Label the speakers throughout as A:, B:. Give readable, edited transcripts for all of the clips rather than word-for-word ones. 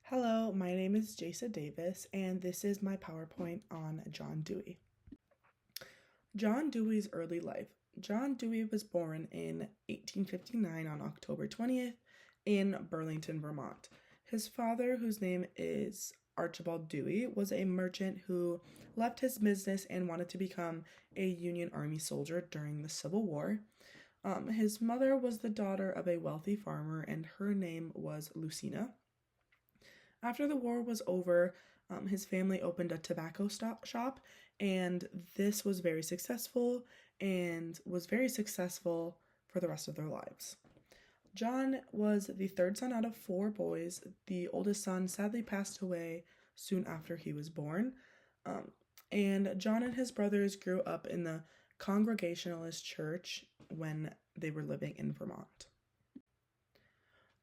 A: Hello, my name is Jasa Davis, and this is my PowerPoint on John Dewey. John Dewey's early life. John Dewey was born in 1859 on October 20th in Burlington, Vermont. His father, whose name is Archibald Dewey, was a merchant who left his business and wanted to become a Union Army soldier during the Civil War. His mother was the daughter of a wealthy farmer, and her name was Lucina. After the war was over, his family opened a tobacco shop, and this was very successful for the rest of their lives. John was the third son out of four boys. The oldest son sadly passed away soon after he was born, and John and his brothers grew up in the Congregationalist church when they were living in Vermont.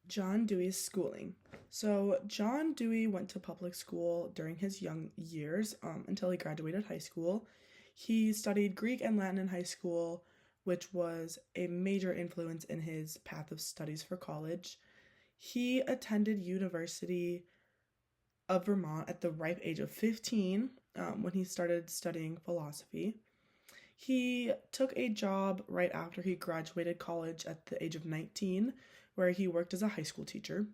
A: John Dewey's schooling. So John Dewey went to public school during his young years until he graduated high school. He studied Greek and Latin in high school, which was a major influence in his path of studies for college. He attended University of Vermont at the ripe age of 15 when he started studying philosophy. He took a job right after he graduated college at the age of 19, where he worked as a high school teacher.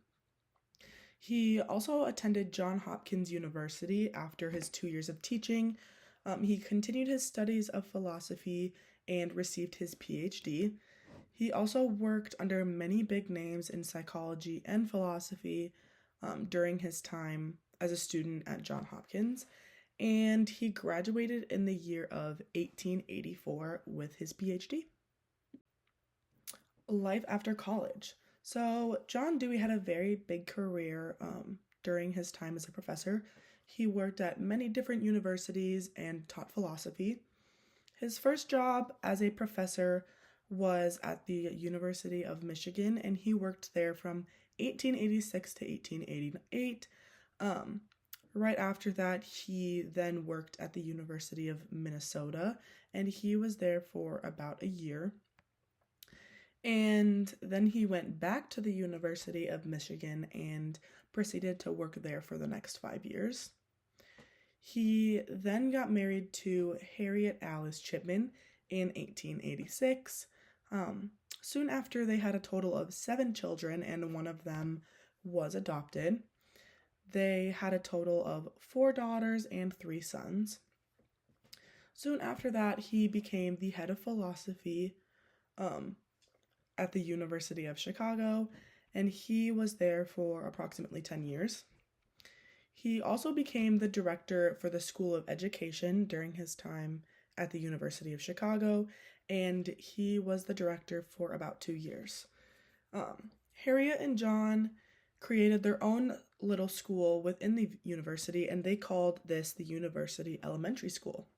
A: He also attended Johns Hopkins University after his 2 years of teaching. He continued his studies of philosophy and received his PhD. He also worked under many big names in psychology and philosophy during his time as a student at Johns Hopkins, and he graduated in the year of 1884 with his PhD. Life after college. So John Dewey had a very big career during his time as a professor. He worked at many different universities and taught philosophy. His first job as a professor was at the University of Michigan, and he worked there from 1886 to 1888. Right after that, he then worked at the University of Minnesota, and he was there for about a year. And then he went back to the University of Michigan and proceeded to work there for the next 5 years. He then got married to Harriet Alice Chipman in 1886. Soon after, they had a total of 7 children, and one of them was adopted. They had a total of 4 daughters and 3 sons. Soon after that, he became the head of philosophy at the University of Chicago, and he was there for approximately 10 years. He also became the director for the School of Education during his time at the University of Chicago, and he was the director for about 2 years. Harriet and John created their own little school within the university, and they called this the University Elementary School.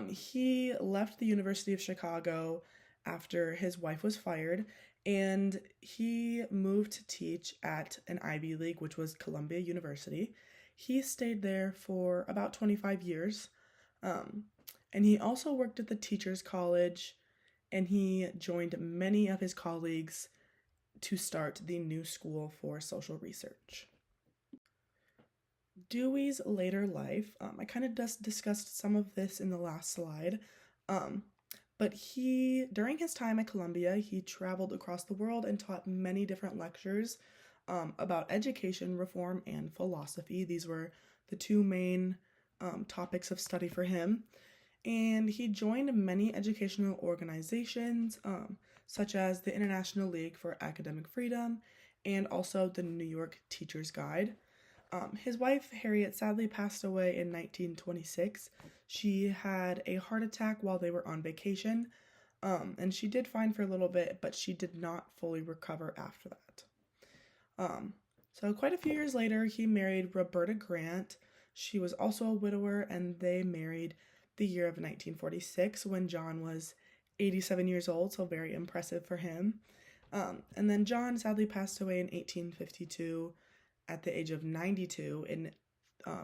A: He left the University of Chicago after his wife was fired, and he moved to teach at an Ivy League, which was Columbia University. He stayed there for about 25 years, and he also worked at the Teachers College, and he joined many of his colleagues to start the new school for social research. Dewey's later life, I kind of just discussed some of this in the last slide, but during his time at Columbia, he traveled across the world and taught many different lectures about education reform and philosophy. These were the 2 main topics of study for him. And he joined many educational organizations, such as the International League for Academic Freedom and also the New York Teacher's Guide. His wife, Harriet, sadly passed away in 1926. She had a heart attack while they were on vacation, and she did fine for a little bit, but she did not fully recover after that. So quite a few years later, he married Roberta Grant. She was also a widower, and they married the year of 1946 when John was 87 years old, so very impressive for him. And then John sadly passed away in 1852 at the age of 92 in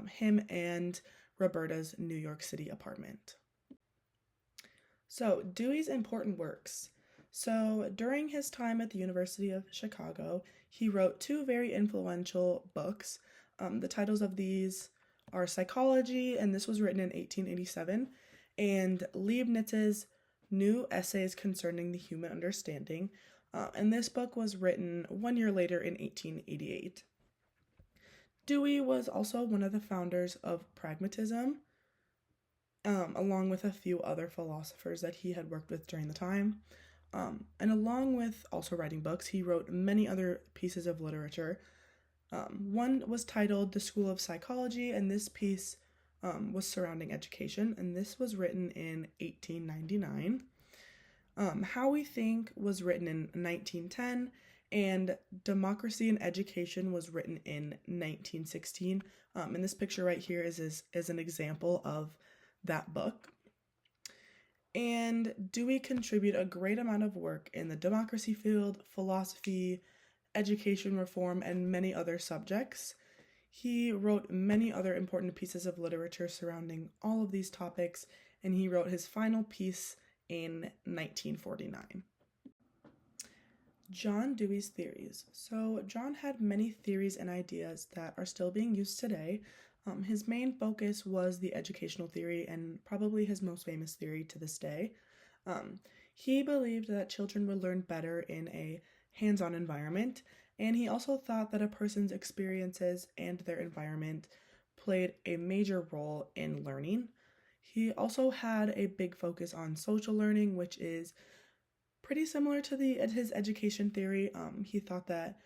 A: him and Roberta's New York City apartment. So, Dewey's important works. So, during his time at the University of Chicago, He wrote two very influential books. The titles of these are Psychology, and this was written in 1887, and Leibniz's New Essays Concerning the Human Understanding, and this book was written 1 year later in 1888. Dewey was also one of the founders of pragmatism, along with a few other philosophers that he had worked with during the time. And along with also writing books, he wrote many other pieces of literature. One was titled The School of Psychology, and this piece was surrounding education, and this was written in 1899. How We Think was written in 1910, and Democracy in Education was written in 1916. And this picture right here is an example of that book. And Dewey contributed a great amount of work in the democracy field, philosophy, education reform, and many other subjects. He wrote many other important pieces of literature surrounding all of these topics, and he wrote his final piece in 1949. John Dewey's theories. So John had many theories and ideas that are still being used today. His main focus was the educational theory, and probably his most famous theory to this day. He believed that children would learn better in a hands-on environment, and he also thought that a person's experiences and their environment played a major role in learning. He also had a big focus on social learning, which is pretty similar to his education theory. He thought that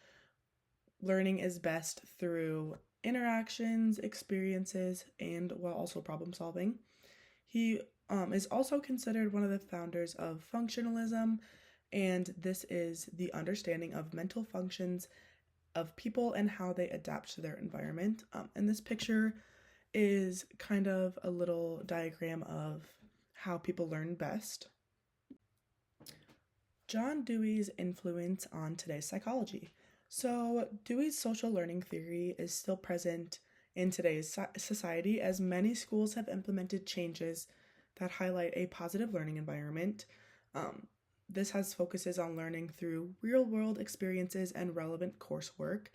A: learning is best through interactions, experiences, and while also problem solving. He is also considered one of the founders of functionalism, and this is the understanding of mental functions of people and how they adapt to their environment. And this picture is kind of a little diagram of how people learn best. John Dewey's influence on today's psychology. So Dewey's social learning theory is still present in today's society, as many schools have implemented changes that highlight a positive learning environment. This has focuses on learning through real-world experiences and relevant coursework.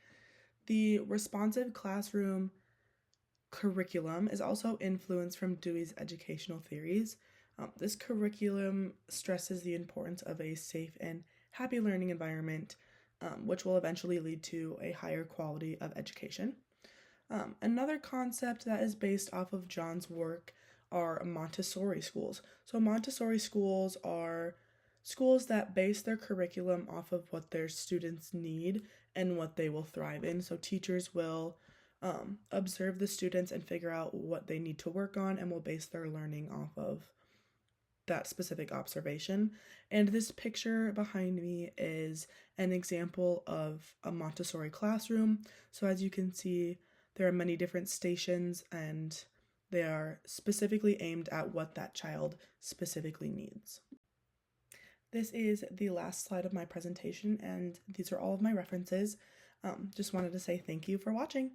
A: The responsive classroom curriculum is also influenced from Dewey's educational theories. This curriculum stresses the importance of a safe and happy learning environment, which will eventually lead to a higher quality of education. Another concept that is based off of John's work are Montessori schools. So Montessori schools are schools that base their curriculum off of what their students need and what they will thrive in. So teachers will observe the students and figure out what they need to work on, and will base their learning off of that specific observation. And this picture behind me is an example of a Montessori classroom. So as you can see, there are many different stations, and they are specifically aimed at what that child specifically needs. This is the last slide of my presentation, and these are all of my references. Just wanted to say thank you for watching.